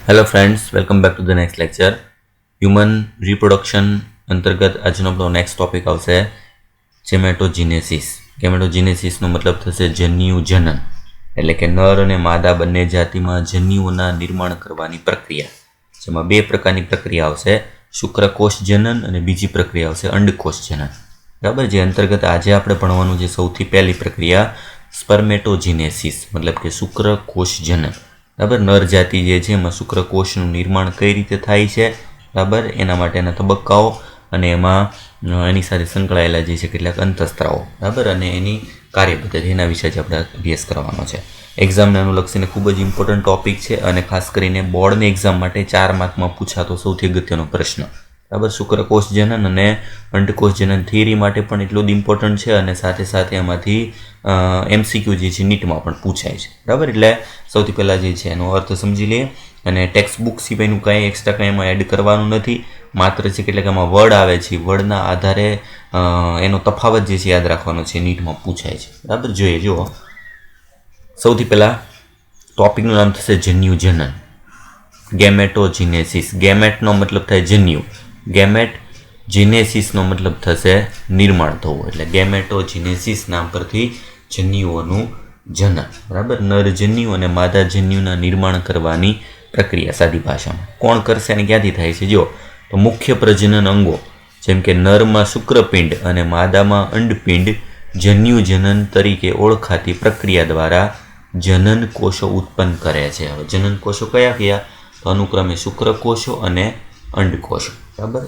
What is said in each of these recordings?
Hello friends, welcome back to the next lecture. Human reproduction અંતર્ગત આજનો આપણો next topic આવશે ગેમેટોજીનેસિસ. ગેમેટોજીનેસિસનો મતલબ થશે જન્યુ જનન, એટલે કે નર અને માદા બંને જાતિમાં જન્યુઓના નિર્માણ કરવાની પ્રક્રિયા. જેમાં બે પ્રકારની પ્રક્રિયા આવશે, શુક્રકોષ જનન અને બીજી પ્રક્રિયા આવશે અંડકોષ જનન. બરાબર. જે અંતર્ગત આજે આપણે ભણવાનું છે સૌથી પહેલી પ્રક્રિયા સ્પર્મેટોજીનેસિસ, મતલબ કે શુક્રકોષ જનન. બરાબર. નર જાતિ જે છે એમાં શુક્રકોષનું નિર્માણ કઈ રીતે થાય છે, બરાબર, એના માટેના તબક્કાઓ અને એમાં એની સાથે સંકળાયેલા જે છે કેટલાક અંતઃસ્ત્રાવો, બરાબર, અને એની કાર્યપદ્ધતિ, એના વિશે જ આપણે અભ્યાસ કરવાનો છે. એક્ઝામને અનુલક્ષીને ખૂબ જ ઇમ્પોર્ટન્ટ ટોપિક છે અને ખાસ કરીને બોર્ડની એક્ઝામ માટે 4 માર્કમાં પૂછાતો સૌથી અગત્યનો પ્રશ્ન. બરાબર. શુક્રકોષ જનન અને અંડકોષ જનન થિયરી માટે પણ એટલું જ ઇમ્પોર્ટન્ટ છે અને સાથે સાથે એમાંથી MCQ જે છે નીટમાં પણ પૂછાય છે. બરાબર. એટલે સૌથી પહેલાં જે છે એનો અર્થ સમજી લઈએ. અને ટેક્સ્ટ બુક સિવાયનું કાંઈ એક્સ્ટ્રા કંઈ એમાં એડ કરવાનું નથી. માત્ર છે કેટલાક એમાં વર્ડ આવે છે, વર્ડના આધારે એનો તફાવત જે છે યાદ રાખવાનો છે, નીટમાં પૂછાય છે. બરાબર. જોઈએ, જુઓ. સૌથી પહેલાં ટોપિકનું નામ થશે જન્યુ જનન, ગેમેટોજીનેસિસ. ગેમેટનો મતલબ થાય જન્યુ, ગેમેટ જીનેસિસનો મતલબ થશે નિર્માણ થવું, એટલે ગેમેટોજીનેસિસ નામ પરથી જન્યુઓનું જનન. બરાબર. નર જન્યુ અને માદા જન્યુના નિર્માણ કરવાની પ્રક્રિયા સાદી ભાષામાં. કોણ કરશે અને ક્યાંથી થાય છે? જો તો મુખ્ય પ્રજનન અંગો જેમ કે નરમાં શુક્રપિંડ અને માદામાં અંડપિંડ જન્યુ જનન તરીકે ઓળખાતી પ્રક્રિયા દ્વારા જનન કોષો ઉત્પન્ન કરે છે. હવે જનન કોષો કયા કયા? તો અનુક્રમે શુક્રકોષો અને અંડકોષો. બરાબર.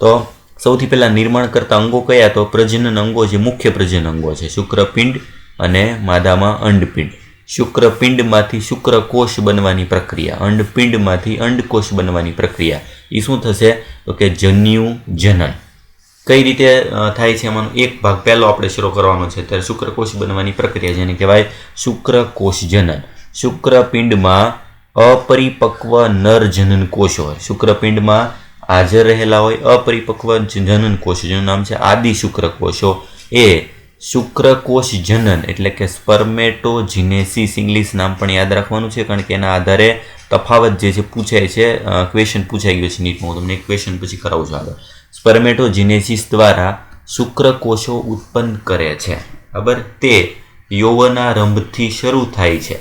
તો સૌથી પહેલા નિર્માણ કરતા અંગો કયા? તો પ્રજનન અંગો, જે મુખ્ય પ્રજનન અંગો છે, શુક્રપિંડ અને માદામાં અંડપિંડ. શુક્રપિંડમાંથી શુક્રકોષ બનવાની પ્રક્રિયા, અંડપિંડમાંથી અંડકોષ બનવાની પ્રક્રિયા, એ શું થશે? તો કે જન્યુ જનન. કઈ રીતે થાય છે? એમાંનો એક ભાગ પહેલો આપણે શરૂ કરવાનો છે. ત્યારે શુક્રકોષ બનવાની પ્રક્રિયા, જેને કહેવાય શુક્રકોષ જનન. શુક્રપિંડમાં અપરિપક્વ નર જનન કોષો હોય, શુક્રપિંડમાં હાજર રહેલા હોય અપરિપક્વ જનન કોષો, જેનું નામ છે આદિ શુક્રકોષો, એ શુક્રકોષ જનન એટલે કે સ્પર્મેટોજીનેસિસ, ઇંગ્લિશ નામ પણ યાદ રાખવાનું છે, કારણ કે એના આધારે તફાવત જે છે પૂછાય છે. ક્વેશ્ચન પૂછાઈ ગયો છે નીટમાં, હું તમને એક ક્વેશ્ચન પછી કરાવું છું આગળ. સ્પર્મેટોજીનેસિસ દ્વારા શુક્રકોષો ઉત્પન્ન કરે છે. બરાબર. તે યૌવનારંભથી શરૂ થાય છે.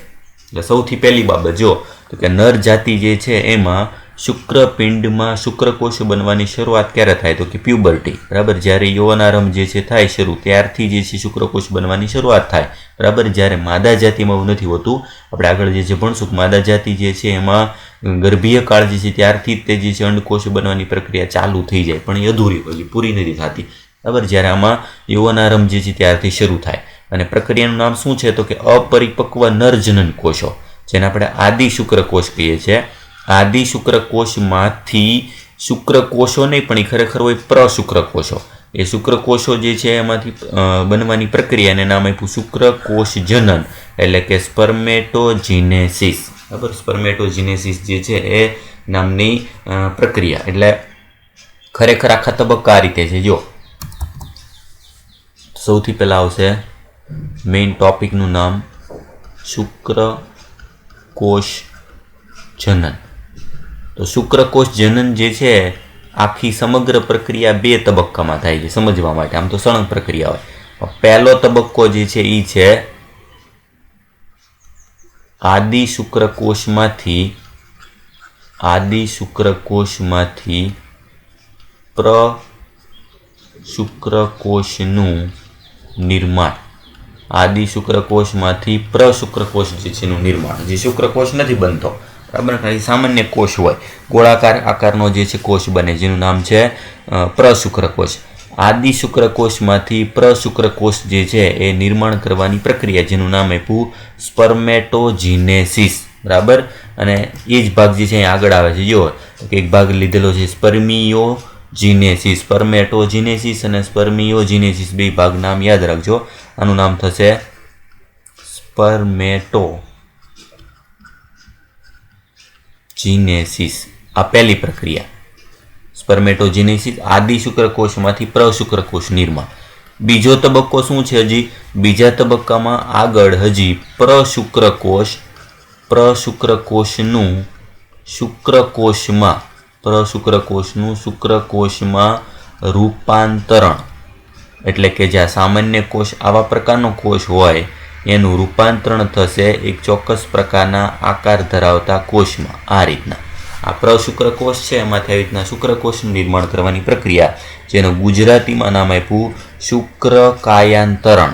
એટલે સૌથી પહેલી બાબત જો તો કે નર જાતિ જે છે એમાં શુક્રપિંડમાં શુક્રકોષો બનવાની શરૂઆત ક્યારે થાય? તો કે પ્યુબર્ટી. બરાબર. જ્યારે યૌવનારંભ જે છે થાય શરૂ, ત્યારથી જે છે શુક્રકોષ બનવાની શરૂઆત થાય. બરાબર. જ્યારે માદા જાતિમાં એવું નથી હોતું. આપણે આગળ જે છે ભણશું કે માદા જાતિ જે છે એમાં ગર્ભીય કાળ જે છે ત્યારથી તે જે છે અંડકોષ બનવાની પ્રક્રિયા ચાલુ થઈ જાય, પણ એ અધૂરી હોય, પૂરી નથી થતી. બરાબર. જ્યારે આમાં યૌવનારંભ જે છે ત્યારથી શરૂ થાય. અને પ્રક્રિયાનું નામ શું છે? તો કે અપરિપક્વ નરજનન કોષો, જેને આપણે આદિ શુક્રકોષ કહીએ છીએ. આદિ શુક્રકોષમાંથી શુક્રકોષો નહીં, પણ એ ખરેખર હોય પ્રશુક્રકોષો. એ શુક્રકોષો જે છે એમાંથી બનવાની પ્રક્રિયાને નામ આપ્યું શુક્રકોષ જનન, એટલે કે સ્પર્મેટોજીનેસિસ. બરાબર. સ્પર્મેટોજીનેસિસ જે છે એ નામની પ્રક્રિયા. એટલે ખરેખર આખા તબક્કા આ રીતે છે. જો સૌથી પહેલા આવશે મેઇન ટોપિકનું નામ શુક્રકોષ જનન. તો શુક્રકોષ જનન જે છે આખી સમગ્ર પ્રક્રિયા 2 તબક્કામાં થાય છે. સમજવા માટે આમ તો સળંગ પ્રક્રિયા હોય. પહેલો તબક્કો જે છે એ છે આદિ શુક્રકોષમાંથી પ્રશુક્રકોષનું નિર્માણ. આદિ શુક્રકોષમાંથી પ્રશુક્રકોષ જે છે એનું નિર્માણ. જે શુક્રકોષ નથી બનતો, બરાબર, ખાલી સામાન્ય કોષ હોય, ગોળાકાર આકારનો જે છે કોષ બને, જેનું નામ છે પ્રશુક્રકોષ. આદિ શુક્રકોષમાંથી પ્રશુક્રકોષ જે છે એ નિર્માણ કરવાની પ્રક્રિયા, જેનું નામ આપ્યું સ્પર્મેટોજીનેસિસ. બરાબર. અને એ જ ભાગ જે છે અહીં આગળ આવે છે. જો એક ભાગ લીધેલો છે સ્પર્મિયોજીનેસિસ. સ્પર્મેટોજીનેસિસ અને સ્પર્મિયોજીનેસિસ બે ભાગ નામ યાદ રાખજો. આનું નામ થશે સ્પર્મેટોજીનેસિસ. આ પહેલી પ્રક્રિયા સ્પર્મેટોજીનેસિસ, આદિ શુક્રકોષમાંથી પ્રશુક્રકોષ નિર્માણ. બીજો તબક્કો શું છે? હજી બીજા તબક્કામાં આગળ હજી પ્રશુક્રકોષનું શુક્રકોશમાં પ્રશુક્રકોશનું શુક્રકોશમાં રૂપાંતરણ એટલે કે જ્યાં સામાન્ય કોષ આવા પ્રકારનો કોષ હોય એનું રૂપાંતરણ થશે એક ચોક્કસ પ્રકારના આકાર ધરાવતા કોષમાં. આ રીતના આ પ્રશુક્રકોશ છે એમાંથી આવી રીતના શુક્રકોષનું નિર્માણ કરવાની પ્રક્રિયા, જેનું ગુજરાતીમાં નામ આપ્યું શુક્રકાયાંતરણ.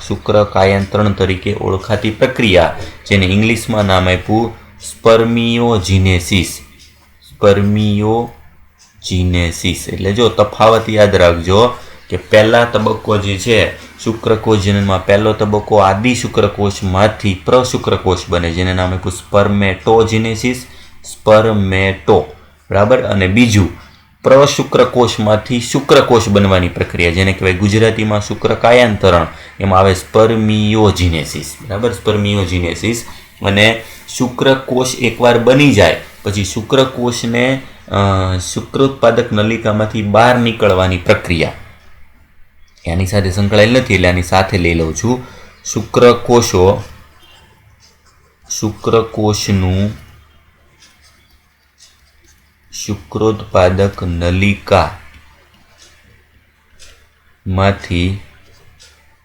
શુક્રકાયાંતરણ તરીકે ઓળખાતી પ્રક્રિયા, જેને ઇંગ્લિશમાં નામ આપ્યું સ્પર્મિયોજિનેસિસ. એટલે જો તફાવત યાદ રાખજો કે પહેલા તબક્કો જે છે શુક્રકોશ જનનમાં, પહેલો તબક્કો આદિ શુક્રકોશમાંથી પ્રશુક્રકોશ બને, જેને નામ આપ્યું સ્પર્મેટોજિનેસિસ, બરાબર. અને બીજું પ્રશુક્રકોશમાંથી શુક્રકોશ બનવાની પ્રક્રિયા, જેને કહેવાય ગુજરાતીમાં શુક્રકાયાંતરણ, એમાં આવે સ્પર્મિયોજિનેસિસ, બરાબર. સ્પર્મિયોજિનેસિસ. અને શુક્રકોશ એકવાર બની જાય પછી શુક્રકોશને શુક્રોત્પાદક નલિકામાંથી બહાર નીકળવાની પ્રક્રિયા એની સાથે સંકળાયેલ નથી, એટલે આની સાથે લઈ લઉં છું. શુક્રકોશનું શુક્રોત્પાદક નલિકામાંથી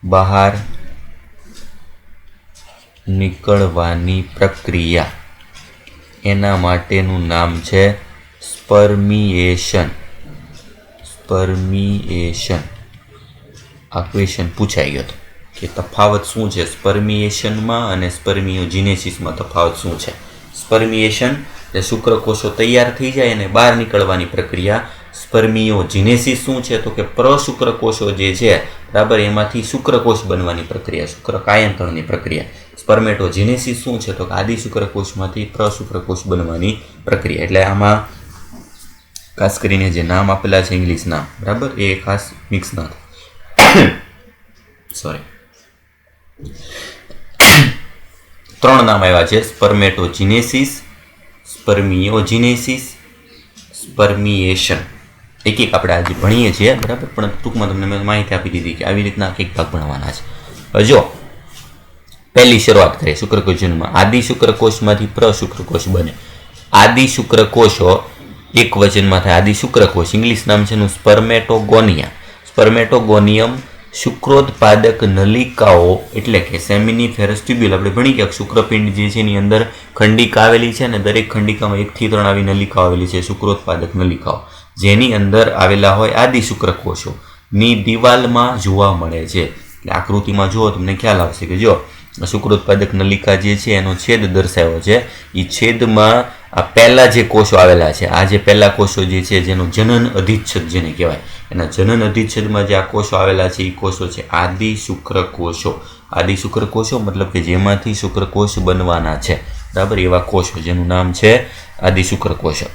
બહાર નીકળવાની પ્રક્રિયા, એના માટેનું નામ છે સ્પર્મિએશન. આ ક્વેશ્ચન પૂછાઈ ગયો કે તફાવત શું છે સ્પર્મિએશનમાં અને સ્પર્મિયોજિનેસિસમાં તફાવત શું છે. સ્પર્મિએશન એટલે શુક્રકોષો તૈયાર થઈ જાય અને બહાર નીકળવાની પ્રક્રિયા. સ્પર્મિયોજિનેસિસ શું છે તો કે પ્રશુક્રકોષો જે છે, બરાબર, એમાંથી શુક્રકોષ બનવાની પ્રક્રિયા, શુક્રકાયાંતરણની પ્રક્રિયા. સ્પર્મેટોજિનેસિસ શું છે તો કે આદિ શુક્રકોષમાંથી પ્રશુક્રકોષ બનવાની પ્રક્રિયા. એટલે આમાં ખાસ કરીને જે નામ આપેલા છે ઇંગ્લિશ નામ, બરાબર, એ ખાસ મિક્સ ના થાય. સોરી, 3 નામ આવ્યા છે: સ્પર્મેટોજિનેસિસ, સ્પર્મિયોજિનેસિસ, સ્પર્મિએશન. એક આપણે આજે ભણીએ છીએ, બરાબર, પણ ટૂંકમાં તમને મેં માહિતી આપી દીધી કે આવી રીતના એક ભાગ ભણવાના છે. જો પહેલી શરૂઆત કરીએ શુક્રકોશમાં. આદિ શુક્રકોશમાંથી પ્રશુક્રકોષ બને. આદિ શુક્રકોષો એક વચનમાં થાય આદિ શુક્રકોષ. ઇંગ્લિશ નામ છે એનું સ્પર્મેટોગોનિયા. સ્પર્મેટોગોનિયમ શુક્રોત્પાદક નલિકાઓ એટલે કે સેમિનિફેરસ ટ્યુબ્યુલ. આપણે ભણી ગયા શુક્રપિંડ જે છે એની અંદર ખંડિકા આવેલી છે અને દરેક ખંડિકામાં 1 થી 3 આવી નલિકાઓ આવેલી છે, શુક્રોત્પાદક નલિકાઓ, જેની અંદર આવેલા હોય આદિ શુક્રકોષોની દિવાલમાં જોવા મળે છે. એટલે આકૃતિમાં જુઓ તમને ખ્યાલ આવશે કે જો શુક્રોત્પાદક નલિકા જે છે એનો છેદ દર્શાવ્યો છે. એ છેદમાં આ પહેલા જે કોષો આવેલા છે, આ જે પહેલા કોષો જે છે જેનો જનન અધિચ્છદ જેને કહેવાય, એના જનન અધિચ્છદમાં જે આ કોષો આવેલા છે એ કોષો છે આદિ શુક્રકોષો. આદિ શુક્રકોષો મતલબ કે જેમાંથી શુક્રકોષ બનવાના છે, બરાબર, એવા કોષો જેનું નામ છે આદિ શુક્રકોષો.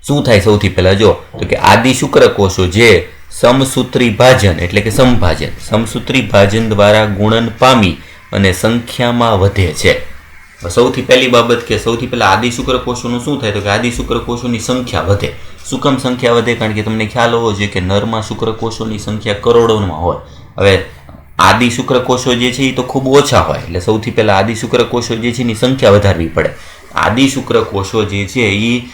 શું થાય સૌથી પહેલા જો તો કે આદિ શુક્રકોષો જે સમસૂત્રી ભાજન એટલે કે સમસૂત્રી ભાજન દ્વારા ગુણન પામી અને સંખ્યામાં વધે છે. સૌથી પહેલી બાબત કે સૌથી પહેલા આદિ શુક્રકોષોનું શું થાય તો કે આદિ શુક્રકોષોની સંખ્યા વધે. શું કામ સંખ્યા વધે? કારણ કે તમને ખ્યાલ હોવો જોઈએ કે નરમાં શુક્રકોષોની સંખ્યા કરોડોમાં હોય. હવે આદિ શુક્રકોષો જે છે એ તો ખૂબ ઓછા હોય, એટલે સૌથી પહેલા આદિ શુક્રકોષો જે છે એની સંખ્યા વધારવી પડે. આદિ શુક્રકોષો જે છે એ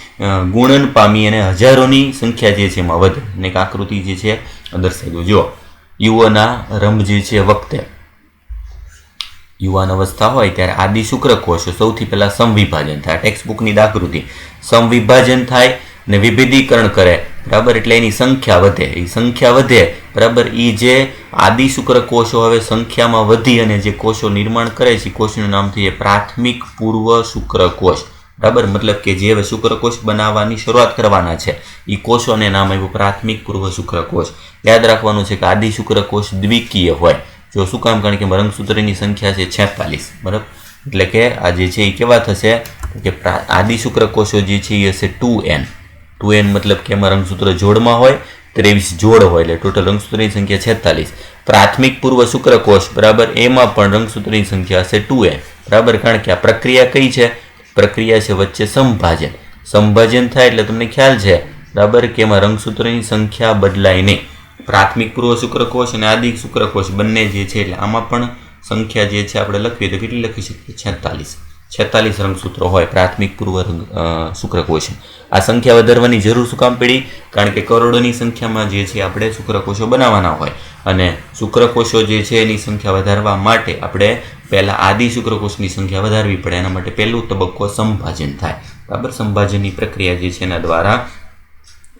ગુણન પામી અને હજારોની સંખ્યા જે છે એમાં વધે. અને એક આકૃતિ જે છે દર્શાવી દો. યુવાનારંભ જે છે વખતે, યુવાન અવસ્થા હોય ત્યારે આદિ શુક્રકોષો સૌથી પહેલા સમવિભાજન થાય. ટેક્સ્ટ બુકની આકૃતિ, સમવિભાજન થાય ને વિભેદીકરણ કરે, બરાબર, એટલે એની સંખ્યા વધે. એ સંખ્યા વધે, બરાબર, એ જે આદિ શુક્રકોષો હવે સંખ્યામાં વધી અને જે કોષો નિર્માણ કરે છે કોષનું નામ થઈએ પ્રાથમિક પૂર્વ શુક્રકોષ, બરાબર. મતલબ કે જે હવે શુક્રકોષ બનાવવાની શરૂઆત કરવાના છે એ કોષોને નામ આવ્યું પ્રાથમિક પૂર્વ શુક્રકોષ. યાદ રાખવાનું છે કે આદિ શુક્રકોષ દ્વિકીય હોય. જો શું કામ? કારણ કે રંગસૂત્રની સંખ્યા છે 46, બરાબર, એટલે કે આ જે છે એ કેવા થશે કે આદિ શુક્રકોષો જે છે એ હશે 2n. 2n મતલબ કે એમાં રંગસૂત્ર જોડમાં હોય, 23 જોડ હોય, એટલે ટોટલ રંગસૂત્રની સંખ્યા 46. પ્રાથમિક પૂર્વ શુક્રકોષ, બરાબર, એમાં પણ રંગસૂત્રની સંખ્યા હશે 2n, બરાબર. કારણ કે આ પ્રક્રિયા કઈ છે? પ્રક્રિયા છે વચ્ચે સંભાજન. સંભાજન થાય એટલે તમને ખ્યાલ છે, બરાબર, કે એમાં રંગસૂત્રની સંખ્યા બદલાય નહીં. પ્રાથમિક પૂર્વ શુક્રકોષ અને આદિ શુક્રકોષ બંને જે છે એટલે આમાં પણ સંખ્યા જે છે આપણે લખવી તો કેટલી લખી શકીએ? 46. 46 રંગસૂત્રો હોય પ્રાથમિક પૂર્વ શુક્રકોશ. આ સંખ્યા વધારવાની જરૂર શું કામ પડી? કારણ કે કરોડોની સંખ્યામાં જે છે આપણે શુક્રકોશો બનાવવાના હોય અને શુક્રકોશો જે છે એની સંખ્યા વધારવા માટે આપણે પહેલા આદિ શુક્રકોશની સંખ્યા વધારવી પડે. એના માટે પહેલો તબક્કો સંભાજન થાય. બરાબર, સંભાજનની પ્રક્રિયા જે છે એના દ્વારા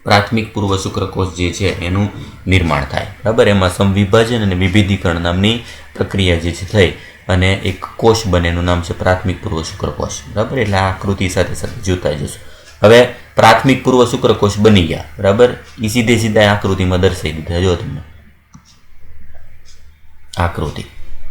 પ્રાથમિક પૂર્વ શુક્રકોશ જે છે એનું નિર્માણ થાય. બરાબર, એમાં સમવિભાજન અને વિભેદીકરણ નામની પ્રક્રિયા જે છે થઈ અને એક કોષ બને, એનું નામ છે પ્રાથમિક પૂર્વ શુક્રકોશ. બરાબર, એટલે આ આકૃતિ સાથે સાથે જોતા જશું. હવે પ્રાથમિક પૂર્વ શુક્રકોશ બની ગયા. બરાબર, એ સીધે આકૃતિમાં દર્શાવી દીધા. જો તમને આકૃતિ,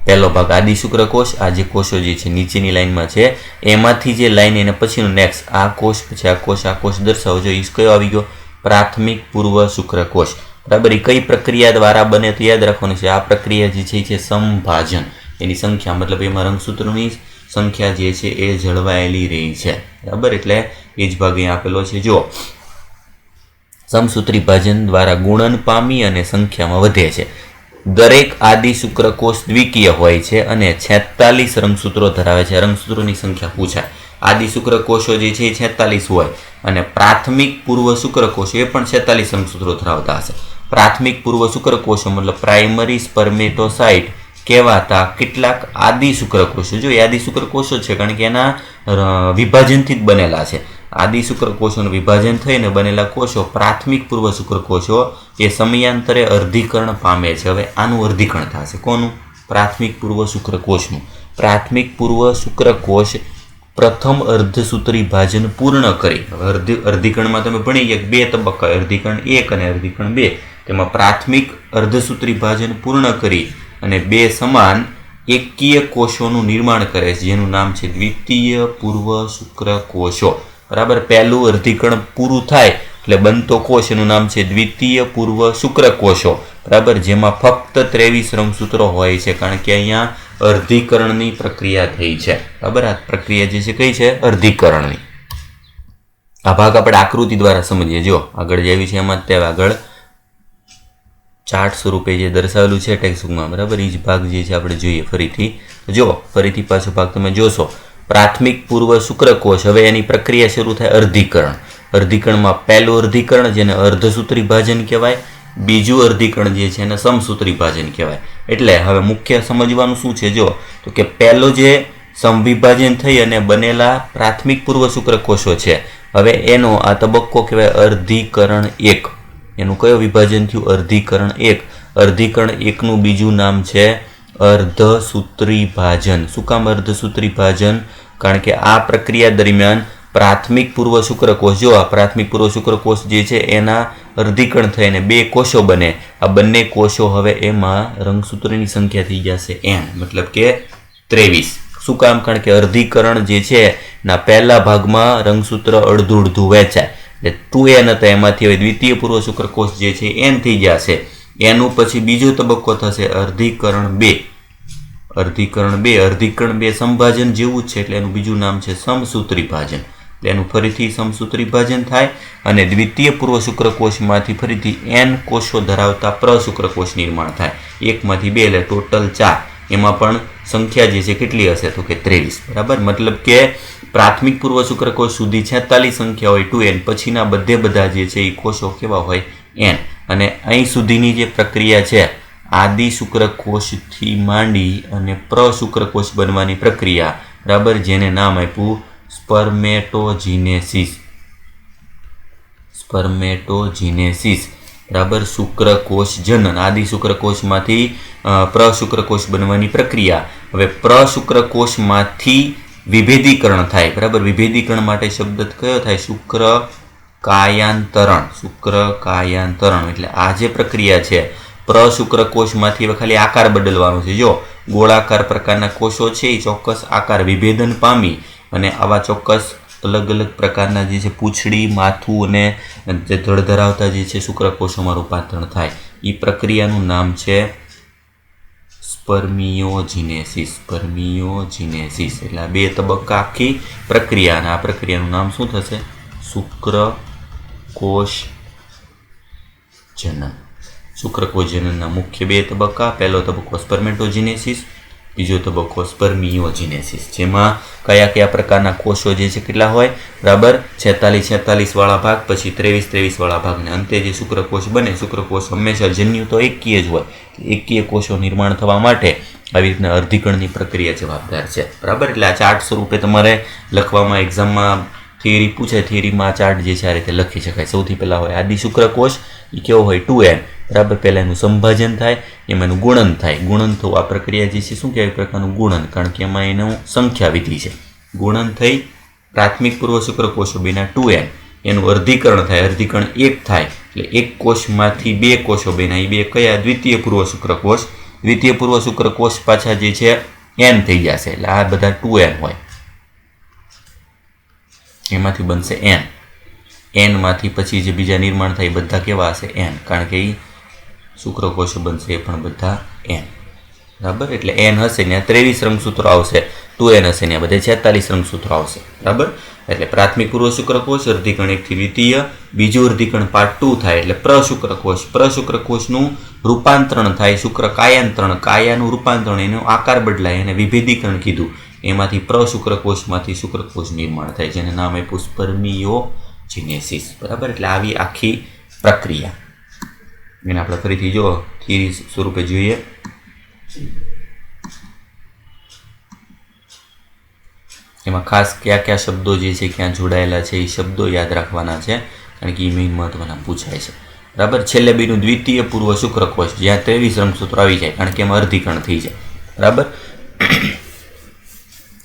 પહેલો ભાગ આદિ શુક્રકોશ. આ જે કોષો જે છે નીચેની લાઈનમાં છે એમાંથી જે લાઈન એને પછીનું નેક્સ્ટ આ કોષ, પછી આ કોષ દર્શાવો. જો એ કયો આવી ગયો? પ્રાથમિક પૂર્વ શુક્રકોશ. બરાબર, એ કઈ પ્રક્રિયા દ્વારા બને તો યાદ રાખવાનું છે. આ પ્રક્રિયા જે છે એ સંભાજન. એની સંખ્યા મતલબ એમાં રંગસૂત્રોની સંખ્યા જે છે એ જળવાયેલી રહી છે. બરાબર, એટલે એ જ ભાગ અહીં આપેલો છે. જો સમસૂત્રી ભાજન દ્વારા ગુણન પામી અને સંખ્યામાં વધે છે. દરેક આદિ શુક્રકોશ દ્વિકીય હોય છે અને 46 રંગસૂત્રો ધરાવે છે. રંગસૂત્રોની સંખ્યા પૂછાય. આદિ શુક્રકોશો જે છે એ 46 હોય અને પ્રાથમિક પૂર્વ શુક્રકોશો એ પણ 46 રંગસૂત્રો ધરાવતા હશે. પ્રાથમિક પૂર્વ શુક્રકોશો મતલબ પ્રાઇમરી સ્પર્મેટોસાઇટ કહેવાતા કેટલાક આદિ શુક્રકોશો. જો એ આદિ શુક્રકોશો છે કારણ કે એના વિભાજનથી જ બનેલા છે. આદિ શુક્રકોશોનું વિભાજન થઈને બનેલા કોષો પ્રાથમિક પૂર્વ શુક્રકોશો એ સમયાંતરે અર્ધીકરણ પામે છે. હવે આનું અર્ધીકરણ થશે. કોનું? પ્રાથમિક પૂર્વ શુક્રકોશનું. પ્રાથમિક પૂર્વ શુક્રકોશ પ્રથમ અર્ધસૂત્રી ભાજન પૂર્ણ કરી. હવે અર્ધીકરણમાં તમે ભણી ગયા બે તબક્કા, અર્ધીકરણ 1 અને અર્ધીકરણ 2. તેમાં પ્રાથમિક અર્ધસૂત્રી ભાજન પૂર્ણ કરી અને બે સમાન એકકીય કોષોનું નિર્માણ કરે છે જેનું નામ છે દ્વિતીય પૂર્વ શુક્રકોશો. બરાબર, પહેલું અર્ધીકરણ પૂરું થાય એટલે બનતો કોષ એનું નામ છે દ્વિતીય પૂર્વ શુક્રકોશો. બરાબર, જેમાં ફક્ત 23 રંગસૂત્રો હોય છે કારણ કે અહીંયા અર્ધીકરણની પ્રક્રિયા થઈ છે. બરાબર, આ પ્રક્રિયા જે છે કઈ છે? અર્ધીકરણની. આ ભાગ આપણે આકૃતિ દ્વારા સમજીએ. જો આગળ જે આવ્યું છે એમાં તે આગળ ચાર્ટ સ્વરૂપે જે દર્શાવેલું છે ટેક્સ્ટબુકમાં. બરાબર, એ જ ભાગ જે છે આપણે જોઈએ ફરીથી. જો ફરીથી પાછો ભાગ તમે જોશો, પ્રાથમિક પૂર્વ શુક્રકોશ. હવે એની પ્રક્રિયા શરૂ થાય અર્ધીકરણ. અર્ધીકરણમાં પહેલું અર્ધીકરણ જેને અર્ધસૂત્રી ભાજન કહેવાય, બીજું અર્ધીકરણ જે છે એને સમસૂત્રી ભાજન કહેવાય. એટલે હવે મુખ્ય સમજવાનું શું છે? જો તો કે પહેલો જે સમવિભાજન થઈ અને બનેલા પ્રાથમિક પૂર્વ શુક્રકોશો છે, હવે એનો આ તબક્કો કહેવાય અર્ધીકરણ 1. એનું કયો વિભાજન થયું? અર્ધીકરણ 1. અર્ધીકરણ 1નું બીજું નામ છે અર્ધસૂત્રી ભાજન. શું કામ અર્ધસૂત્રી ભાજન? કારણ કે આ પ્રક્રિયા દરમિયાન પ્રાથમિક પૂર્વ શુક્રકોશ, જો આ પ્રાથમિક પૂર્વ શુક્રકોશ જે છે એના અર્ધીકરણ થઈને બે કોષો બને. આ બંને કોષો હવે એમાં રંગસૂત્રોની સંખ્યા થઈ જશે n, મતલબ કે 23. શું કામ? કારણ કે અર્ધીકરણ જે છે ના પહેલા ભાગમાં રંગસૂત્ર અડધું વહેંચાય એટલે 2n હતા, એમાંથી હવે દ્વિતીય પૂર્વ શુક્રકોશ જે છે n થઈ જશે. એનું પછી બીજો તબક્કો થશે અર્ધીકરણ 2. અર્ધીકરણ 2 સંભાજન જેવું જ છે એટલે એનું બીજું નામ છે સમસૂત્રી ભાજન. એટલે એનું ફરીથી સમસૂત્રી ભાજન થાય અને દ્વિતીય પૂર્વ શુક્રકોશમાંથી ફરીથી n કોષો ધરાવતા પ્રશુક્રકોશ નિર્માણ થાય. 1માંથી 2 એટલે ટોટલ 4. એમાં પણ સંખ્યા જે છે કેટલી હશે? તો કે 23. બરાબર, મતલબ કે પ્રાથમિક પૂર્વ શુક્રકોશ સુધી 46 સંખ્યા હોય 2n, પછીના બધા જે છે એ કોષો કેવા હોય? n. અને અહીં સુધીની જે પ્રક્રિયા છે આદિ શુક્રકોશથી માંડી અને પ્રશુક્રકોશ બનવાની પ્રક્રિયા. બરાબર, જેને નામ આપ્યું સ્પર્મેટોજીનેસિસ. સ્પર્મેટોજીનેસિસ. બરાબર, શુક્રકોશ જનન. આદિ શુક્રકોશમાંથી પ્રશુક્રકોશ બનવાની પ્રક્રિયા. હવે પ્રશુક્રકોશમાંથી વિભેદીકરણ થાય. બરાબર, વિભેદીકરણ માટે શબ્દ કયો થાય? શુક્રકાયાંતરણ. શુક્રકાયાંતરણ એટલે આ જે પ્રક્રિયા છે પ્રશુક્રકોશમાંથી હવે ખાલી આકાર બદલવાનો છે. જો ગોળાકાર પ્રકારના કોષો છે એ ચોક્કસ આકાર વિભેદન પામી અને આવા ચોક્કસ અલગ અલગ પ્રકારના જે છે પૂંછડી, માથું અને જે ધડ ધરાવતા જે છે શુક્રકોશોમાં રૂપાંતરણ થાય. એ પ્રક્રિયાનું નામ છે સ્પર્મિયોજીનેસિસ. સ્પર્મિયોજીનેસિસ એટલે આ બે તબક્કા આખી પ્રક્રિયા અને આ પ્રક્રિયાનું નામ શું થશે? શુક્રકોશ જનન. શુક્રકોશ જનનના મુખ્ય બે તબક્કા. પહેલો તબક્કો સ્પર્મેટોજીનેસિસ, બીજો તબક્કો સ્પર્મિયોજિનેસિસ, જેમાં કયા કયા પ્રકારના કોષો જે છે કેટલા હોય, બરાબર 46 વાળા ભાગ, પછી 23 વાળા ભાગ, ને અંતે જે શુક્રકોષ બને. શુક્રકોષ હંમેશા જન્યુ તો એકકીય જ હોય, એકકીય કોષો નિર્માણ થવા માટે આવી રીતના અર્ધીકરણની પ્રક્રિયા જવાબદાર છે, બરાબર. એટલે આ ચાર્ટ સ્વરૂપે તમારે લખવામાં, એક્ઝામમાં થિયરી પૂછે, થિયરીમાં ચાર્ટ જે છે આ રીતે લખી શકાય. સૌથી પહેલાં હોય આદિ શુક્રકોષ, એ કેવો હોય 2n, બરાબર. પહેલાં એનું સંભાજન થાય, એમાં એનું ગુણન થાય. ગુણન થવું આ પ્રક્રિયા જે છે શું કહેવાય, પ્રકારનું ગુણન, કારણ કે એમાં એનું સંખ્યા વિધિ છે. ગુણન થઈ પ્રાથમિક પૂર્વ શુક્રકોષો બેના 2n, એનું અર્ધીકરણ થાય, અર્ધીકરણ 1 થાય, એટલે એક કોષમાંથી 2 કોષો બેના, એ 2 કયા, દ્વિતીય પૂર્વ શુક્રકોષ. દ્વિતીય પૂર્વ શુક્રકોષ પાછા જે છે n થઈ જશે, એટલે આ બધા 2n હોય, એમાંથી બનશે n. n માંથી પછી જે બીજા નિર્માણ થાય એ બધા કેવા હશે, n, કારણ કે એ શુક્રકોષો બનશે એ પણ બધા n, બરાબર. એટલે n હશે ને 23 રંગસૂત્રો આવશે, 2n હશે ને બધા 46 રંગસૂત્રો આવશે, બરાબર. એટલે પ્રાથમિક પૂર્વ શુક્રકોષ અર્ધીકરણ 1 થી દ્વિતીય, બીજું અર્ધીકરણ પાર્ટ 2 થાય એટલે પ્રશુક્રકોષ. પ્રશુક્રકોષનું રૂપાંતરણ થાય, શુક્રકાયાંતરણ, કાયાનું રૂપાંતરણ, એનો આકાર બદલાય, એને વિભેદીકરણ કીધું. એમાંથી પ્રશુક્રકોષમાંથી શુક્રકોષ નિર્માણ થાય, જેને નામ આપ્યું સ્પર્મિયોજિનેસિસ, બરાબર. એટલે આવી આખી પ્રક્રિયા એને આપણે ફરીથી જો થિયરી સ્વરૂપે જોઈએ. એમાં ખાસ કયા કયા શબ્દો જે છે ક્યાં જોડાયેલા છે એ શબ્દો યાદ રાખવાના છે, કારણ કે એ મેઇન મહત્વના પૂછાય છે, બરાબર. છેલ્લે બીનું દ્વિતીય પૂર્વ શુક્રકોષ, જ્યાં 23 રંગસૂત્રો આવી જાય, કારણ કે એમાં અર્ધીકરણ થઈ જાય, બરાબર.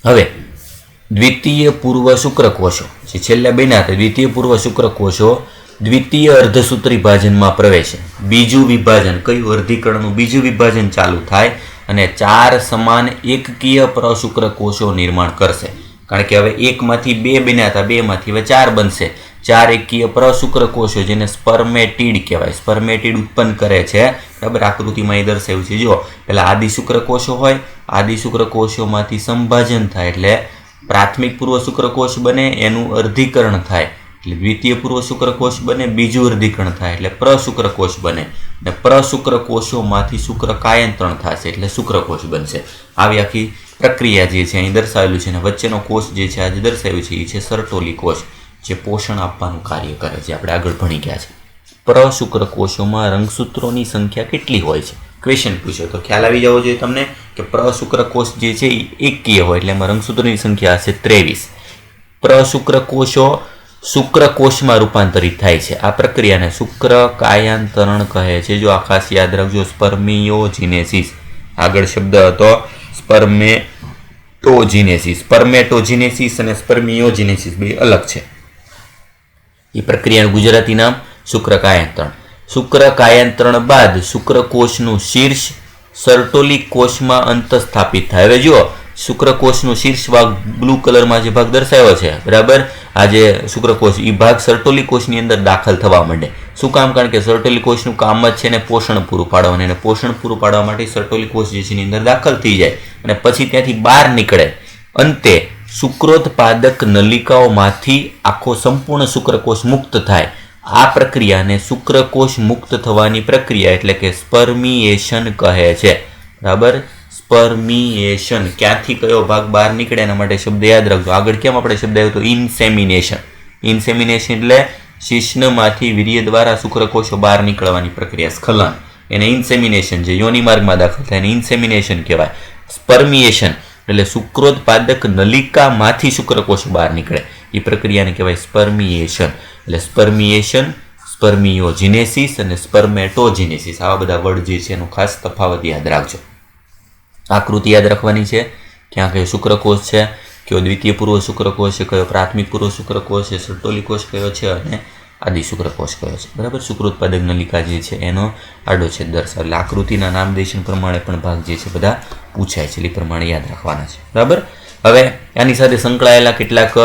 હવે દ્વિતીય પૂર્વ શુક્રકોષો જે છેલ્લા બન્યા હતા, દ્વિતીય પૂર્વ શુક્રકોષો દ્વિતીય અર્ધસૂત્રી વિભાજનમાં પ્રવેશે. બીજું વિભાજન કયું, અર્ધીકરણનું બીજું વિભાજન ચાલુ થાય અને 4 સમાન એકકીય પ્રશુક્રકોષો નિર્માણ કરશે. કારણ કે હવે 1 માંથી 2 બન્યા હતા, 2 માંથી હવે 4 બનશે. 4 એકકીય પ્રશુક્રકોષો, જેને સ્પર્મેટિડ કહેવાય, સ્પર્મેટિડ ઉત્પન્ન કરે છે, બરાબર. આકૃતિમાં એ દર્શાવ્યું છે, જો પેલા આદિ શુક્રકોષો હોય, આદિ શુક્રકોષોમાંથી સંભાજન થાય એટલે પ્રાથમિક પૂર્વ શુક્રકોષ બને, એનું અર્ધીકરણ થાય એટલે દ્વિતીય પૂર્વ શુક્રકોષ બને, બીજું અર્ધીકરણ થાય એટલે પ્રશુક્રકોષ બને, અને પ્રશુક્રકોષોમાંથી શુક્રકાયાંતરણ થશે એટલે શુક્રકોષ બનશે. આવી આખી પ્રક્રિયા જે છે અહીં દર્શાવેલું છે, અને વચ્ચેનો કોષ જે છે આજે દર્શાવ્યું છે એ છે સર્ટોલી કોષ, જે પોષણ આપવાનું કાર્ય કરે છે. આપણે આગળ ભણી ગયા છે. પ્રશુક્રકોષોમાં રંગસૂત્રોની સંખ્યા કેટલી હોય છે, ક્વેશ્ચન પૂછ્યો તો ખ્યાલ આવી જવો જોઈએ તમને કે પ્રશુક્રકોષ જે છે એ એકકીય હોય એટલે એમાં રંગસૂત્રોની સંખ્યા હશે 23. પ્રશુક્રકોષો શુક્રકોષમાં રૂપાંતરિત થાય છે. આ પ્રક્રિયાને શુક્રકાયાંતરણ કહે છે. જો આ ખાસ યાદ રાખજો, સ્પર્મિયોજિનેસિસ, આગળ શબ્દ હતો સ્પર્મેટોજિનેસિસ. સ્પર્મેટોજિનેસિસ અને સ્પર્મિયોજિનેસિસ બે અલગ છે. એ પ્રક્રિયાનું ગુજરાતી નામ શુક્રકાયાંતરણ. શુક્રકાયાંતરણ બાદ શુક્રકોષનું શીર્ષ સર્ટોલિક કોષમાં અંતસ્થાપિત થાય. હવે જુઓ, શુક્રકોષનું શીર્ષ ભાગ બ્લુ કલરમાં જે ભાગ દર્શાવ્યો છે, બરાબર, આ જે શુક્રકોષ એ ભાગ સર્ટોલિક કોષની અંદર દાખલ થવા માંડે. શું કામ? કારણ કે સર્ટોલિક કોષનું કામ જ છે ને પોષણ પૂરું પાડવાનું, અને પોષણ પૂરું પાડવા માટે સર્ટોલિક કોષ જે છે એની અંદર દાખલ થઈ જાય અને પછી ત્યાંથી બહાર નીકળે. અંતે શુક્રોત્પાદક નલિકાઓમાંથી આખો સંપૂર્ણ શુક્રકોષ મુક્ત થાય. આ પ્રક્રિયાને શુક્રકોષ મુક્ત થવાની પ્રક્રિયા એટલે કે સ્પર્મિએશન કહે છે, બરાબર. સ્પર્મિએશન, ક્યાંથી કયો ભાગ બહાર નીકળે એના માટે શબ્દ યાદ રાખજો. આગળ કેમ આપણે શબ્દ આવ્યો તો ઇન્સેમિનેશન. ઇન્સેમિનેશન એટલે શિશ્નમાંથી વીર્ય દ્વારા શુક્રકોષો બહાર નીકળવાની પ્રક્રિયા, સ્ખલન, એને ઇન્સેમિનેશન, જે યોનિ માર્ગમાં દાખલ થાય એને ઇન્સેમિનેશન કહેવાય. સ્પર્મિએશન એટલે શુક્રોત્પાદક નલિકામાંથી શુક્રકોષો બહાર નીકળે, એ પ્રક્રિયાને કહેવાય સ્પર્મિએશન. એટલે સ્પર્મિએશન, સ્પર્મિયોજિનેસિસ અને સ્પર્મેટોજિનેસિસ, આવા બધા વર્ડ જે છે એનો ખાસ તફાવત યાદ રાખજો. આકૃતિ યાદ રાખવાની છે, ક્યાં કયો શુક્રકોષ છે, કયો દ્વિતીય પૂર્વ શુક્રકોષ છે, કયો પ્રાથમિક પૂર્વ શુક્રકોષ છે, સર્ટોલિક કોષ કયો છે અને આદિ શુક્રકોષ કયો છે, બરાબર. શુક્રોત્પાદક નલિકા જે છે એનો આડો છે દર્શાવે. એટલે આકૃતિના નામદેશન પ્રમાણે પણ ભાગ જે છે બધા પૂછાય છે, એ પ્રમાણે યાદ રાખવાના છે, બરાબર. હવે આની સાથે સંકળાયેલા કેટલાક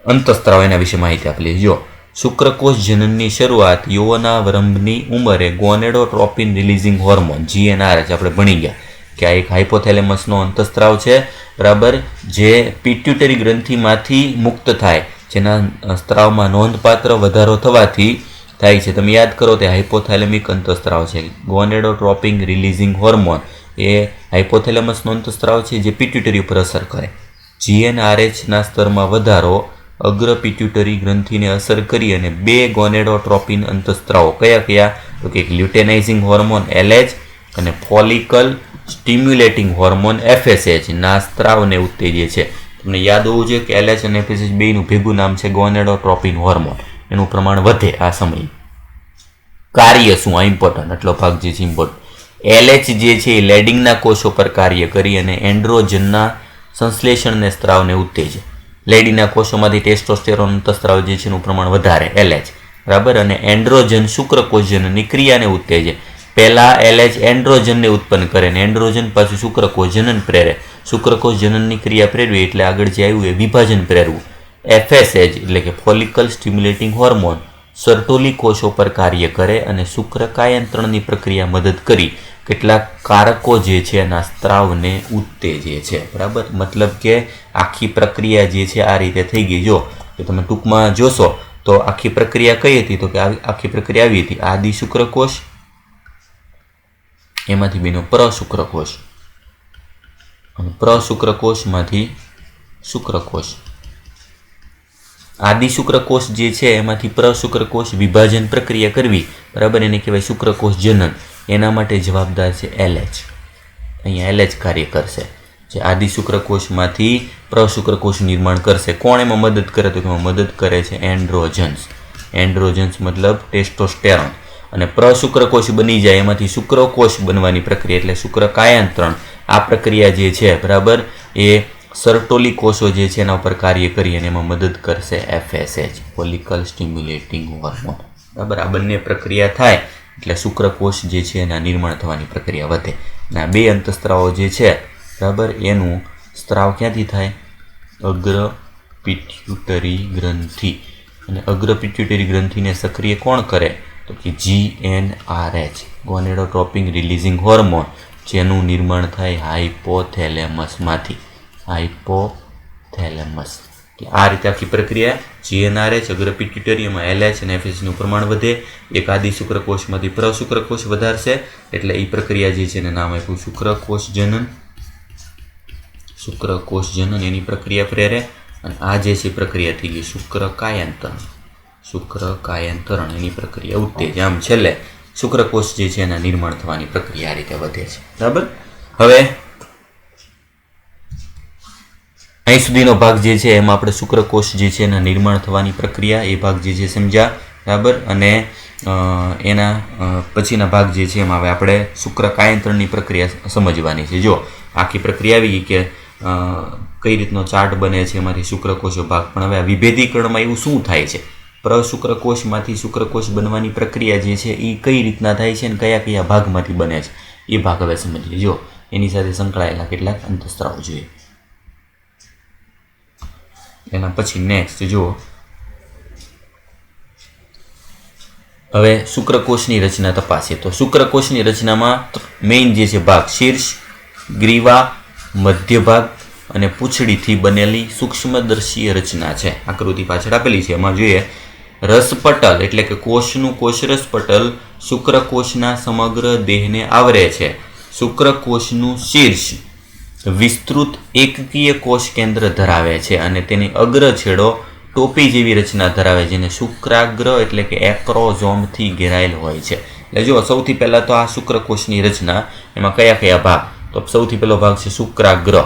અંતઃસ્ત્રાવ એના વિશે માહિતી આપી. જો શુક્રકોષ જનનની શરૂઆત યૌવનાવરંભની ઉંમરે ગોનેડોટ્રોપિન રિલીઝિંગ હોર્મોન GnRH આપણે ભણી ગયા કે આ એક હાઇપોથેલેમસનો અંતઃસ્ત્રાવ છે, બરાબર, જે પિટ્યુટરી ગ્રંથિમાંથી મુક્ત થાય, જેના સ્ત્રાવમાં નોંધપાત્ર વધારો થવાથી થાય છે. તમે યાદ કરો તે હાઇપોથેલેમિક અંતઃસ્ત્રાવ છે. ગોનેડોટ્રોપિન રિલીઝિંગ હોર્મોન એ હાઇપોથેલેમસનો અંતસ્ત્રાવ છે જે પિટ્યુટરી ઉપર અસર કરે. GnRHના સ્તરમાં વધારો અગ્ર પિટ્યુટરી ગ્રંથિને અસર કરી અને 2 ગોનેડોટ્રોપિન અંતસ્ત્રાવો કયા તો કે લ્યુટેનાઇઝિંગ હોર્મોન LH અને ફોલિકલ સ્ટિમ્યુલેટિંગ હોર્મોન FSH ના સ્ત્રાવને ઉત્તેજે છે. તમને યાદ હોવું જોઈએ કે LH અને FSH બેયનું ભેગું નામ છે ગોનેડોટ્રોપિન હોર્મોન. એનું પ્રમાણ વધે આ સમયે. કાર્ય શું? આ ઇમ્પોર્ટન્ટ, એટલો ભાગ જે છે ઇમ્પોર્ટન્ટ. LH જે છે એ લેડિંગના કોષો પર કાર્ય કરી અને એન્ડ્રોજનના સંશ્લેષણને સ્ત્રાવને ઉત્તેજે. લેડીના કોષોમાંથી ટેસ્ટોસ્ટેરોન અંતસ્ત્રાવ જે છે એનું પ્રમાણ વધારે LH, બરાબર, અને એન્ડ્રોજન શુક્રકોષજનનની ક્રિયાને ઉત્તેજે. પહેલા LH એન્ડ્રોજનને ઉત્પન્ન કરે ને એન્ડ્રોજન પાછું શુક્રકોષ જનન પ્રેરે. શુક્રકોષ જનનની ક્રિયા પ્રેરવી એટલે આગળ જે આવ્યું એ વિભાજન પ્રેરવું. FSH એટલે કે ફોલિકલ સ્ટિમ્યુલેટિંગ હોર્મોન સર્ટોલી કોષો પર કાર્ય કરે અને શુક્રકાયંત્રણની પ્રક્રિયા મદદ કરી કેટલાક કારકો જે છે એના સ્ત્રાવને ઉત્તેજે છે, બરાબર. મતલબ કે આખી પ્રક્રિયા જે છે આ રીતે થઈ ગઈ. જો કે તમે ટૂંકમાં જોશો તો આખી પ્રક્રિયા કઈ હતી તો કે આખી પ્રક્રિયા આવી હતી. આદિ શુક્રકોષ, એમાંથી બેનો પ્રશુક્રકોષ, અને પ્રશુક્રકોષમાંથી શુક્રકોષ. આદિ શુક્રકોષ જે છે એમાંથી પ્રશુક્રકોષ વિભાજન પ્રક્રિયા કરવી, બરાબર, એને કહેવાય શુક્રકોષ જનન. એના માટે જવાબદાર છે LH. અહીંયા LH કાર્ય કરશે જે આદિ શુક્રકોષમાંથી પ્રશુક્રકોષ નિર્માણ કરશે. કોણ એમાં મદદ કરે તો એમાં મદદ કરે છે એન્ડ્રોજન્સ. એન્ડ્રોજન્સ મતલબ ટેસ્ટોસ્ટેરોન. અને પ્રશુક્રકોષ બની જાય એમાંથી શુક્રકોષ બનવાની પ્રક્રિયા એટલે શુક્રકાયંત્રણ. આ પ્રક્રિયા જે છે, બરાબર, એ સર્ટોલી કોષો જે છે એના ઉપર કાર્ય કરી અને એમાં મદદ કરશે FSH, ફોલિકલ સ્ટિમ્યુલેટિંગ હોર્મોન, બરાબર. આ બંને પ્રક્રિયા થાય એટલે શુક્રકોષ જે છે એના નિર્માણ થવાની પ્રક્રિયા વધે. અને આ 2 અંતસ્ત્રાવો જે છે, બરાબર, એનું સ્ત્રાવ ક્યાંથી થાય? અગ્ર પિટ્યુટરી ગ્રંથિ. અને અગ્ર પિટ્યુટરી ગ્રંથિને સક્રિય કોણ કરે તો કે GnRH, ગોનેડોટ્રોપિન રિલીઝિંગ હોર્મોન, જેનું નિર્માણ થાય હાઇપોથેલેમસમાંથી. હાઇપોથેલેમસ. આ રીતે આખી પ્રક્રિયા GnRH અગ્ર પિટ્યુટરી, એમાં LH અને FSHનું પ્રમાણ વધે. એક આદિ શુક્રકોષમાંથી પ્રશુક્રકોષ વધારશે એટલે એ પ્રક્રિયા જે છે એને નામ આપ્યું શુક્રકોષ જનન. શુક્રકોષ જનન એની પ્રક્રિયા પ્રેરે. અને આ જે છે પ્રક્રિયા થઈ ગઈ શુક્રકાયંત્રણ. શુક્રકાયંત્રણ એની પ્રક્રિયા ઉત્તેજ. આમ છેલ્લે શુક્રકોષ જે છે એના નિર્માણ થવાની પ્રક્રિયા આ રીતે વધે છે, બરાબર. હવે અહીં સુધીનો ભાગ જે છે એમાં આપણે શુક્રકોષ જે છે એના નિર્માણ થવાની પ્રક્રિયા એ ભાગ જે છે સમજ્યા, બરાબર. અને એના પછીના ભાગ જે છે એમાં હવે આપણે શુક્રકાયંત્રણની પ્રક્રિયા સમજવાની છે. જો આખી પ્રક્રિયા આવી ગઈ કે કઈ રીતનો ચાર્ટ બને છે એમાંથી શુક્રકોષો ભાગ. પણ હવે આ વિભેદીકરણમાં એવું શું થાય છે? પ્રશુક્રકોષમાંથી શુક્રકોષ બનવાની પ્રક્રિયા જે છે એ કઈ રીતના થાય છે અને કયા કયા ભાગમાંથી બને છે એ ભાગ હવે સમજીએ. જો એની સાથે સંકળાયેલા કેટલાક અંતસ્ત્રાવ જોઈએ. એના પછી નેક્સ્ટ જુઓ, હવે શુક્રકોષની રચના તપાસીએ તો શુક્રકોષની રચનામાં મેઇન જે છે ભાગ શીર્ષ, ગ્રીવા, મધ્ય ભાગ અને પૂંછડીથી બનેલી સૂક્ષ્મદર્શીય રચના છે. આકૃતિ પાછળ આપેલી છે. એમાં જોઈએ રસપટલ એટલે કે કોષનું કોષરસ પટલ શુક્રકોષના સમગ્ર દેહને આવરે છે. શુક્રકોષનું શીર્ષ વિસ્તૃત એકકીય કોષ કેન્દ્ર ધરાવે છે અને તેની અગ્ર છેડો ટોપી જેવી રચના ધરાવે છે જેને શુક્રાગ્ર એટલે કે એક્રોઝોમથી ઘેરાયેલ હોય છે. એટલે જો સૌથી પહેલાં તો આ શુક્રકોષની રચના એમાં કયા કયા ભાગ? તો સૌથી પહેલો ભાગ છે શુક્રાગ્ર,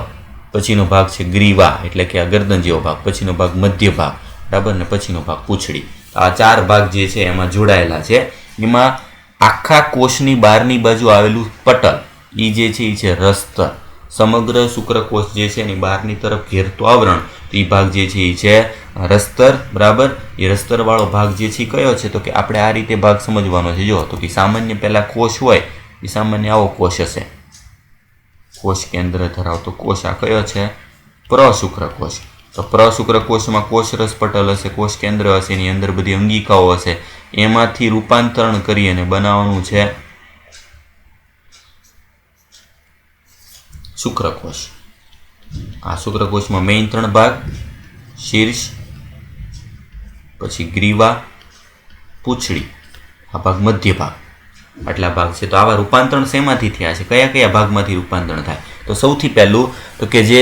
પછીનો ભાગ છે ગ્રીવા એટલે કે આ ગરદન જેવો ભાગ, પછીનો ભાગ મધ્ય ભાગ, બરાબર, ને પછીનો ભાગ પૂંછડી. આ 4 ભાગ જે છે એમાં જોડાયેલા છે. એમાં આખા કોષની બહારની બાજુ આવેલું પટલ એ જે છે એ છે રસ્તર. સમગ્ર શુક્રકોષ જે છે એની બહારની તરફ ઘેરતું આવરણ, તો એ ભાગ જે છે એ છે રસ્તર, બરાબર. એ રસ્તરવાળો ભાગ જે છે કયો છે તો કે આપણે આ રીતે ભાગ સમજવાનો છે. જો તો કે સામાન્ય પહેલાં કોષ હોય એ સામાન્ય આવો કોષ હશે, કોષ કેન્દ્ર ધરાવતો કોષ. આ કયો છે? પ્રશુક્રકોષ. તો પ્રશુક્રકોષમાં કોષરસ પટલ હશે, કોષ કેન્દ્ર હશે, એની અંદર બધી અંગિકાઓ હશે. એમાંથી રૂપાંતરણ કરી અને બનાવવાનું છે શુક્રકોષ. આ શુક્રકોષમાં મેઇન 3 ભાગ શીર્ષ, પછી ગ્રીવા, પૂંછડી, આ ભાગ મધ્ય ભાગ. આટલા ભાગ છે. તો આવા રૂપાંતરણ શેમાંથી થયા છે, કયા કયા ભાગમાંથી રૂપાંતરણ થાય? તો સૌથી પહેલું તો કે જે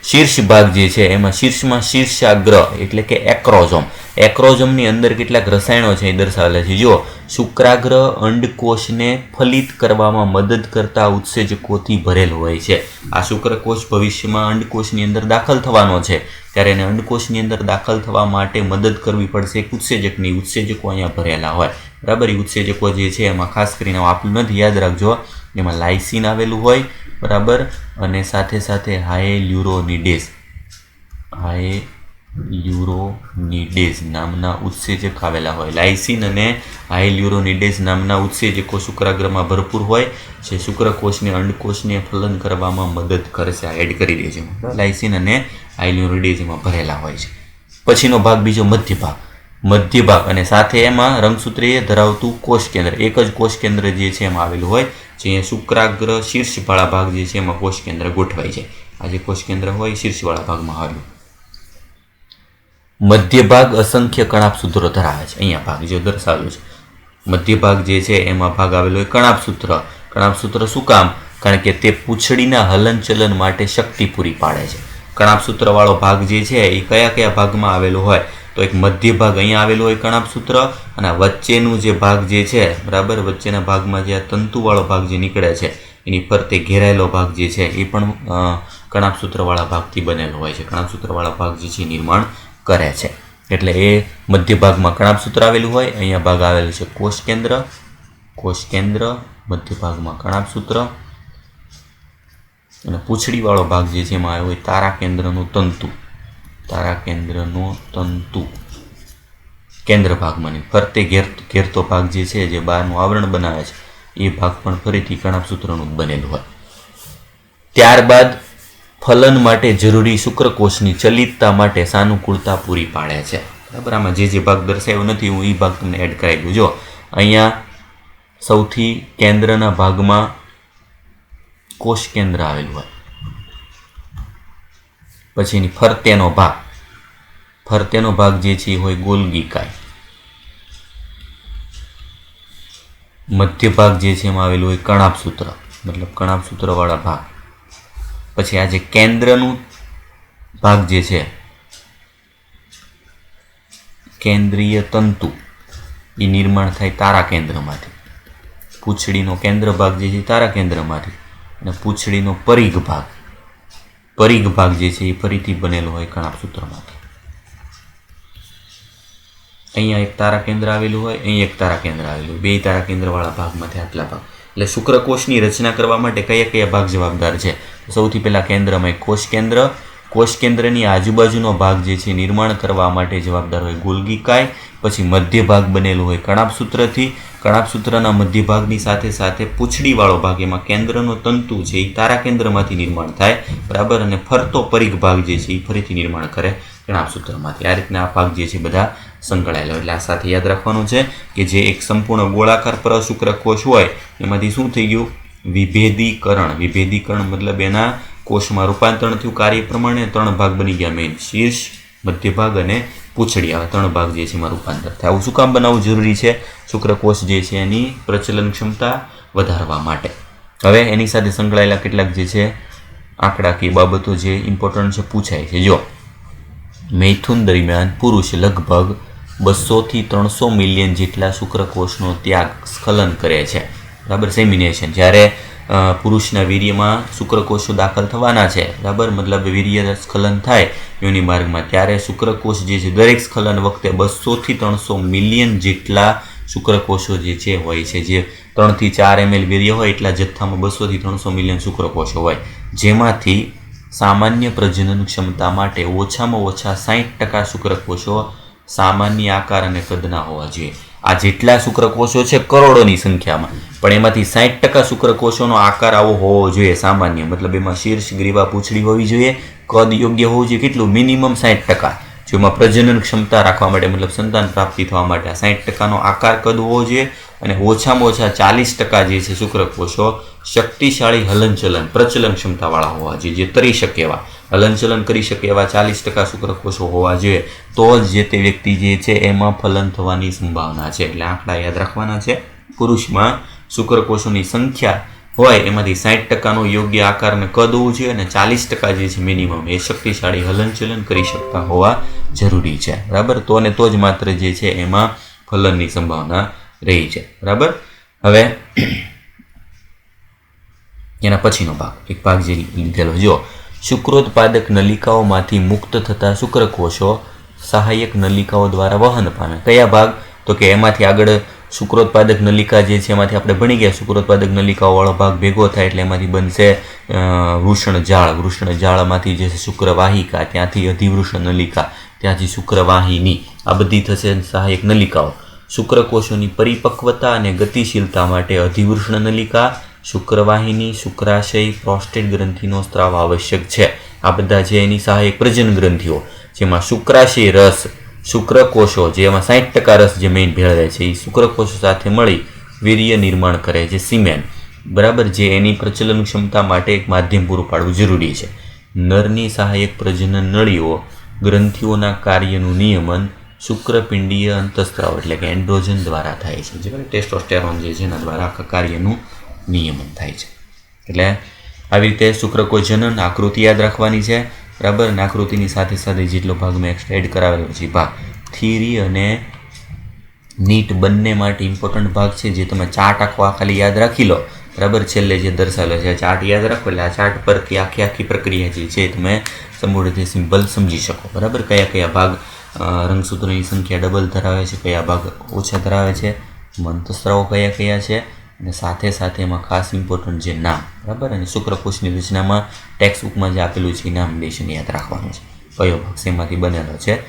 શીર્ષ ભાગ જે છે એમાં શીર્ષમાં શીર્ષાગ્ર એટલે કે એક્રોઝોમ. એક્રોઝોમની અંદર કેટલાક રસાયણો છે એ દર્શાવેલા છે. જો શુક્રાગ્ર અંડકોષને ફલિત કરવામાં મદદ કરતા ઉત્સેજકોથી ભરેલ હોય છે. આ શુક્રકોષ ભવિષ્યમાં અંડકોષની અંદર દાખલ થવાનો છે, ત્યારે એને અંડકોષની અંદર દાખલ થવા માટે મદદ કરવી પડશે એક ઉત્સેજકની. ઉત્સેજકો અહીંયા ભરેલા હોય, બરાબર. એ ઉત્સેજકો જે છે એમાં ખાસ કરીને આપેલું નથી, યાદ રાખજો. એમાં લાઇસિન આવેલું હોય, બરાબર, અને સાથે સાથે હાયલ્યુરોનિડેઝ નામના ઉત્સેજક આવેલા હોય. લાઇસિન અને હાયલ્યુરોનિડેઝ નામના ઉત્સેજકો શુક્રાગ્રમાં ભરપૂર હોય જે શુક્રકોષને અંડકોષને ફલન કરવામાં મદદ કરશે. એડ કરી દેજો. લાઇસિન અને હાયલ્યુરોનિડેઝ એમાં ભરેલા હોય છે. પછીનો ભાગ બીજો મધ્ય ભાગ અને સાથે એમાં રંગસૂત્રીય ધરાવતું કોષ કેન્દ્ર. એક જ કોષ કેન્દ્ર જે છે એમાં આવેલું હોય, જે શુક્રાગ્ર શીર્ષવાળા ભાગ જે છે એમાં કોષ કેન્દ્ર ગોઠવાય છે. આ જે કોષ કેન્દ્ર હોય શીર્ષવાળા ભાગમાં આવેલું. મધ્ય ભાગ અસંખ્ય કણાભસૂત્રો ધરાવે છે. અહીંયા ભાગ જે દર્શાવેલું છે મધ્ય ભાગ જે છે એમાં ભાગ આવેલો હોય કણાભસૂત્ર. કણાભસૂત્ર શું કામ? કારણ કે તે પૂંછડીના હલનચલન માટે શક્તિ પૂરી પાડે છે. કણાભસૂત્રવાળો ભાગ જે છે એ કયા કયા ભાગમાં આવેલો હોય? તો એક મધ્ય ભાગ અહીંયા આવેલો હોય કણાભસૂત્ર, અને વચ્ચેનું જે ભાગ જે છે, બરાબર, વચ્ચેના ભાગમાં જે આ તંતુવાળો ભાગ જે નીકળે છે એની ફરતે ઘેરાયેલો ભાગ જે છે એ પણ કણાભસૂત્રવાળા ભાગથી બનેલો હોય છે. કણાભસૂત્રવાળા ભાગ જે છે નિર્માણ કરે છે. એટલે એ મધ્ય ભાગમાં કણાભસૂત્ર આવેલું હોય. અહીંયા ભાગ આવેલું છે કોષ કેન્દ્ર, મધ્ય ભાગમાં કણાભસૂત્ર, અને પૂંછડીવાળો ભાગ જે છે એમાં આવ્યો હોય તારાકેન્દ્રનું તંતુ. કેન્દ્ર ભાગમાં ફરતે ઘેરતો ભાગ જે છે જે બહારનું આવરણ બનાવે છે એ ભાગ પણ ફરીથી કણાભસૂત્રનું બનેલું હોય. ત્યારબાદ ફલન માટે જરૂરી શુક્રકોષની ચલિતતા માટે સાનુકૂળતા પૂરી પાડે છે. બરાબર. આમાં જે ભાગ દર્શાવ્યો નથી હું એ ભાગ તમને એડ કરાવી દઉં. જો અહીંયા સૌથી કેન્દ્રના ભાગમાં કોષ કેન્દ્ર આવેલું હોય, પછી એની ફરતેનો ભાગ જે છે એ હોય ગોલ્ગીકાય. મધ્ય ભાગ જે છે એમાં આવેલું હોય કણાભસૂત્ર, મતલબ કણાભસૂત્રવાળા ભાગ. પછી આ જે કેન્દ્રનું ભાગ જે છે કેન્દ્રીય તંતુ એ નિર્માણ થાય તારાકેન્દ્રમાંથી. પૂંછડીનો કેન્દ્ર ભાગ જે છે તારાકેન્દ્રમાંથી, અને પૂંછડીનો પરિઘ ભાગ જે છે એ ફરીથી બનેલો હોય કણાભસૂત્રમાંથી. અહીંયા એક તારાકેન્દ્ર આવેલું હોય, અહીં એક તારાકેન્દ્ર આવેલું હોય. બે તારાકેન્દ્રવાળા ભાગમાંથી આટલા ભાગ. એટલે શુક્રકોષની રચના કરવા માટે કયા કયા ભાગ જવાબદાર છે? સૌથી પહેલા કેન્દ્રમાં એક કોષ કેન્દ્રની આજુબાજુનો ભાગ જે છે નિર્માણ કરવા માટે જવાબદાર હોય ગોલ્ગીકાય. પછી મધ્ય ભાગ બનેલો હોય કણાભસૂત્રથી. કણાભસૂત્રના મધ્ય ભાગની સાથે સાથે પૂંછડીવાળો ભાગ એમાં કેન્દ્રનો તંતુ છે એ તારાકેન્દ્રમાંથી નિર્માણ થાય, બરાબર, અને ફરતો પરિઘ ભાગ જે છે એ ફરીથી નિર્માણ કરે કણાભસૂત્રમાંથી. આ રીતના આ ભાગ જે છે બધા સંકળાયેલા. એટલે આ સાથે યાદ રાખવાનું છે કે જે એક સંપૂર્ણ ગોળાકાર પરશુક્રકોષ હોય એમાંથી શું થઈ ગયું? વિભેદીકરણ મતલબ એના કોષમાં રૂપાંતરણ થયું કાર્ય પ્રમાણે. 3 ભાગ બની ગયા મેઇન: શીર્ષ, મધ્ય ભાગ અને પૂંછડી. આવા 3 ભાગ જે છે એમાં રૂપાંતર થાય. આવું શું કામ બનાવવું જરૂરી છે? શુક્રકોષ જે છે એની પ્રચલન ક્ષમતા વધારવા માટે. હવે એની સાથે સંકળાયેલા કેટલાક જે છે આંકડાકીય બાબતો જે ઇમ્પોર્ટન્ટ છે પૂછાય છે. જો મૈથુન દરમિયાન પુરુષ લગભગ 200 થી 300 મિલિયન જેટલા શુક્રકોષનો ત્યાગ સ્ખલન કરે છે, બરાબર. સેમિનેશન, જ્યારે પુરુષના વીર્યમાં શુક્રકોષો દાખલ થવાના છે, બરાબર, મતલબ વીર્ય સ્ખલન થાય યોનિ માર્ગમાં, ત્યારે શુક્રકોષ જે છે દરેક સ્ખલન વખતે 200 થી 300 મિલિયન જેટલા શુક્રકોષો જે છે હોય છે. જે 3 થી 4 ml વીર્ય હોય એટલા જથ્થામાં 200 થી 300 મિલિયન શુક્રકોષો હોય, જેમાંથી સામાન્ય પ્રજનન ક્ષમતા માટે ઓછામાં ઓછા 60% શુક્રકોષો સામાન્ય આકાર અને કદના હોવા જોઈએ. આ જેટલા શુક્રકોષો છે કરોડોની સંખ્યામાં, પણ એમાંથી 60% શુક્રકોષોનો આકાર આવો હોવો જોઈએ સામાન્ય. મતલબ એમાં શીર્ષ, ગ્રીવા, પૂંછડી હોવી જોઈએ, કદ યોગ્ય હોવું જોઈએ. કેટલું? મિનિમમ 60%. જેમાં પ્રજનન ક્ષમતા રાખવા માટે, મતલબ સંતાન પ્રાપ્તિ થવા માટે 60%નો આકાર કદ હોવો જોઈએ. અને ઓછામાં ઓછા 40% જે છે શુક્રકોષો શક્તિશાળી હલનચલન પ્રચલન ક્ષમતાવાળા હોવા જોઈએ, જે તરી શકે એવા, હલનચલન કરી શકે એવા 40% શુક્રકોષો હોવા જોઈએ. તો જ જે તે વ્યક્તિ જે છે એમાં ફલન થવાની સંભાવના છે. એટલે આંકડા યાદ રાખવાના છે. પુરુષમાં શુક્રકોષોની સંખ્યા હોય એમાંથી 60% યોગ્ય આકાર અને કદ હોવું જોઈએ અને 40% જે છે મિનિમમ એ શક્તિશાળી હલનચલન કરી શકતા હોવા જરૂરી છે. બરાબર, તો અને તો જ માત્ર જે છે એમાં ફલનની સંભાવના રહી છે. બરાબર, હવે એના પછીનો ભાગ, એક ભાગ જે લીધેલો જો શુક્રોત્પાદક નલિકાઓમાંથી મુક્ત થતા શુક્રકોષો સહાયક નલિકાઓ દ્વારા વહન પામે. કયા ભાગ? તો કે એમાંથી આગળ શુક્રોત્પાદક નલિકા જે છે એમાંથી આપણે ભણી ગયા, શુક્રોત્પાદક નલિકાઓવાળો ભાગ ભેગો થાય એટલે એમાંથી બનશે વૃષણજાળ. વૃષણજાળમાંથી જે છે શુક્રવાહિકા, ત્યાંથી અધિવૃષણ નલિકા, ત્યાંથી શુક્રવાહિની, આ બધી થશે સહાયક નલિકાઓ. શુક્રકોષોની પરિપક્વતા અને ગતિશીલતા માટે અધિવૃષણ નલિકા, શુક્રવાહિની, શુક્રાશય, પ્રોસ્ટેટ ગ્રંથિનો સ્ત્રાવ આવશ્યક છે. આ બધા છે એની સહાયક પ્રજનન ગ્રંથિઓ, જેમાં શુક્રાશય રસ શુક્રકોષો જેમાં 60% રસ જે મેઇન ભેળવે છે એ શુક્રકોષો સાથે મળી વીર્ય નિર્માણ કરે છે, સિમેન. બરાબર, જે એની પ્રચલન ક્ષમતા માટે એક માધ્યમ પૂરું પાડવું જરૂરી છે. નરની સહાયક પ્રજનન નળીઓ ગ્રંથિઓના કાર્યનું નિયમન શુક્રપિંડીય અંતઃસ્ત્રાવ એટલે કે એન્ડ્રોજન દ્વારા થાય છે, જે ટેસ્ટોસ્ટેરોન જે છે એના દ્વારા આખા કાર્યનું નિયમન થાય છે. એટલે આવી રીતે શુક્રકોષ જનન આકૃતિ યાદ રાખવાની છે. બરાબર, અને આકૃતિની સાથે સાથે જેટલો ભાગ મેં એક્સ્ટ્રા એડ કરાવેલો છે ભાગ થિયરી અને નીટ બંને માટે ઇમ્પોર્ટન્ટ ભાગ છે, જે તમે ચાર્ટ આખો ખાલી યાદ રાખી લો. બરાબર, છેલ્લે જે દર્શાવેલો છે ચાર્ટ યાદ રાખો એટલે આ ચાર્ટ પરથી આખી પ્રક્રિયા જે છે તમે સંપૂર્ણથી સિમ્પલ સમજી શકો. બરાબર, કયા કયા ભાગ રંગસૂત્રોની સંખ્યા ડબલ ધરાવે છે, કયા ભાગ ઓછા ધરાવે છે, અંતઃસ્ત્રાવો કયા કયા છે, અને સાથે સાથે એમાં ખાસ ઇમ્પોર્ટન્ટ જે નામ. બરાબર, અને શુક્રકોષની રચનામાં ટેક્સ્ટ બુકમાં જે આપેલું છે એ નામિનેશન યાદ રાખવાનું છે, કયો ભાગ શેમાંથી બનેલો છે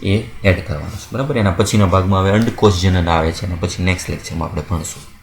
એ એડ કરવાનો છે. બરાબર, એના પછીના ભાગમાં હવે અંડકોષ જનન આવે છે અને પછી નેક્સ્ટ લેક્ચરમાં આપણે ભણશું.